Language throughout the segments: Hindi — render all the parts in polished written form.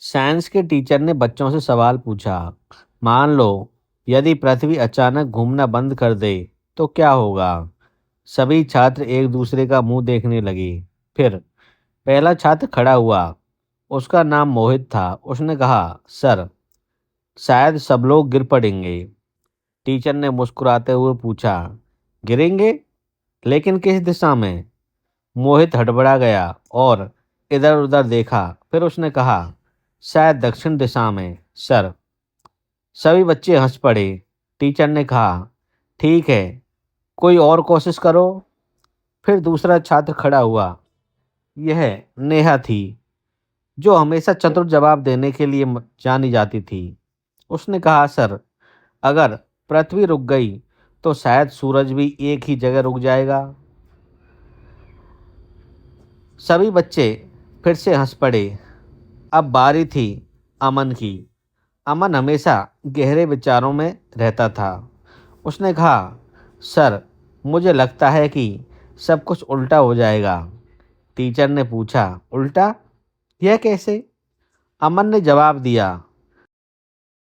साइंस के टीचर ने बच्चों से सवाल पूछा। मान लो यदि पृथ्वी अचानक घूमना बंद कर दे तो क्या होगा। सभी छात्र एक दूसरे का मुंह देखने लगे। फिर पहला छात्र खड़ा हुआ। उसका नाम मोहित था। उसने कहा, सर, शायद सब लोग गिर पड़ेंगे। टीचर ने मुस्कुराते हुए पूछा, गिरेंगे? लेकिन किस दिशा में? मोहित हड़बड़ा गया और इधर उधर देखा। फिर उसने कहा, शायद दक्षिण दिशा में, सर। सभी बच्चे हंस पड़े। टीचर ने कहा, ठीक है, कोई और कोशिश करो। फिर दूसरा छात्र खड़ा हुआ। यह नेहा थी, जो हमेशा चतुर जवाब देने के लिए जानी जाती थी। उसने कहा, सर, अगर पृथ्वी रुक गई तो शायद सूरज भी एक ही जगह रुक जाएगा। सभी बच्चे फिर से हंस पड़े। अब बारी थी अमन की। अमन हमेशा गहरे विचारों में रहता था। उसने कहा, सर, मुझे लगता है कि सब कुछ उल्टा हो जाएगा। टीचर ने पूछा, उल्टा? यह कैसे? अमन ने जवाब दिया,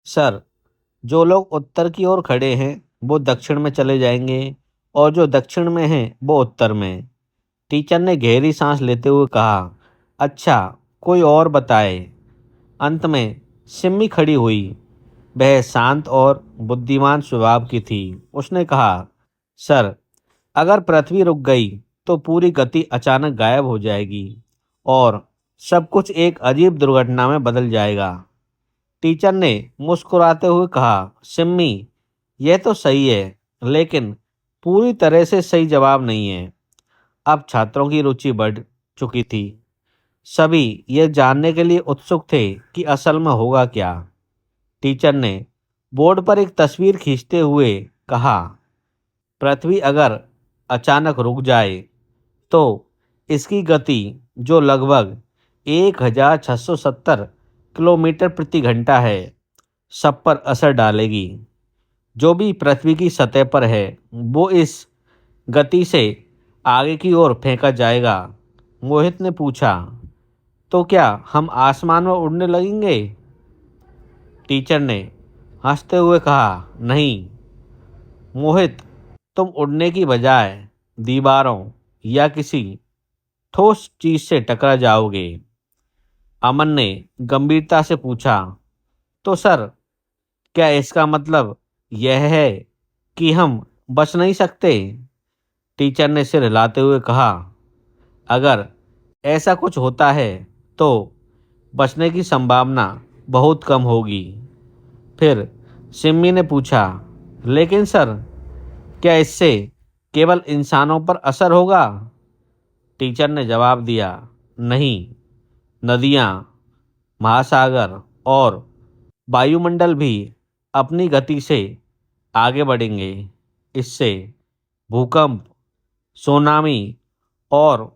सर, जो लोग उत्तर की ओर खड़े हैं वो दक्षिण में चले जाएंगे और जो दक्षिण में हैं वो उत्तर में। टीचर ने गहरी सांस लेते हुए कहा, अच्छा, कोई और बताए। अंत में सिम्मी खड़ी हुई। वह शांत और बुद्धिमान स्वभाव की थी। उसने कहा, सर, अगर पृथ्वी रुक गई तो पूरी गति अचानक गायब हो जाएगी और सब कुछ एक अजीब दुर्घटना में बदल जाएगा। टीचर ने मुस्कुराते हुए कहा, सिम्मी, यह तो सही है, लेकिन पूरी तरह से सही जवाब नहीं है। अब छात्रों की रुचि बढ़ चुकी थी। सभी यह जानने के लिए उत्सुक थे कि असल में होगा क्या। टीचर ने बोर्ड पर एक तस्वीर खींचते हुए कहा, पृथ्वी अगर अचानक रुक जाए तो इसकी गति, जो लगभग 1670 किलोमीटर प्रति घंटा है, सब पर असर डालेगी। जो भी पृथ्वी की सतह पर है वो इस गति से आगे की ओर फेंका जाएगा। मोहित ने पूछा, तो क्या हम आसमान में उड़ने लगेंगे? टीचर ने हंसते हुए कहा, नहीं मोहित, तुम उड़ने की बजाय दीवारों या किसी ठोस चीज से टकरा जाओगे। अमन ने गंभीरता से पूछा, तो सर, क्या इसका मतलब यह है कि हम बच नहीं सकते? टीचर ने सिर हिलाते हुए कहा, अगर ऐसा कुछ होता है तो बचने की संभावना बहुत कम होगी। फिर सिम्मी ने पूछा, लेकिन सर, क्या इससे केवल इंसानों पर असर होगा? टीचर ने जवाब दिया, नहीं, नदियाँ, महासागर और वायुमंडल भी अपनी गति से आगे बढ़ेंगे। इससे भूकंप, सुनामी और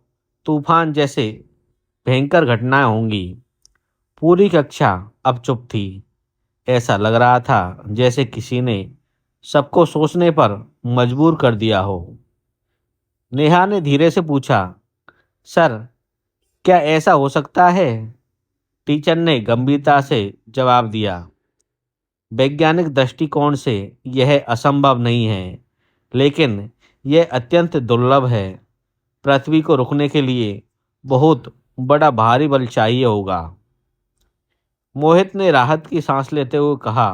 तूफान जैसे भयंकर घटनाएं होंगी। पूरी कक्षा अब चुप थी। ऐसा लग रहा था जैसे किसी ने सबको सोचने पर मजबूर कर दिया हो। नेहा ने धीरे से पूछा, सर, क्या ऐसा हो सकता है? टीचर ने गंभीरता से जवाब दिया, वैज्ञानिक दृष्टिकोण से यह असंभव नहीं है, लेकिन यह अत्यंत दुर्लभ है। पृथ्वी को रुकने के लिए बहुत बड़ा भारी बल चाहिए होगा। मोहित ने राहत की सांस लेते हुए कहा,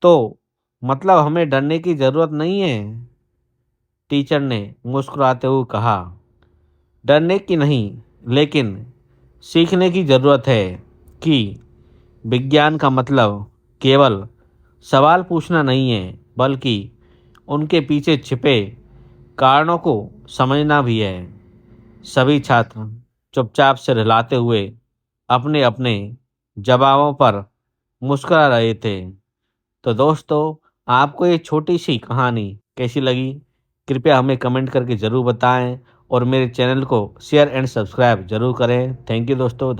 तो मतलब हमें डरने की जरूरत नहीं है? टीचर ने मुस्कुराते हुए कहा, डरने की नहीं, लेकिन सीखने की जरूरत है कि विज्ञान का मतलब केवल सवाल पूछना नहीं है, बल्कि उनके पीछे छिपे कारणों को समझना भी है। सभी छात्र चुपचाप सिर हिलाते हुए अपने अपने जवाबों पर मुस्कुरा रहे थे। तो दोस्तों, आपको ये छोटी सी कहानी कैसी लगी? कृपया हमें कमेंट करके ज़रूर बताएं और मेरे चैनल को शेयर एंड सब्सक्राइब ज़रूर करें। थैंक यू दोस्तों।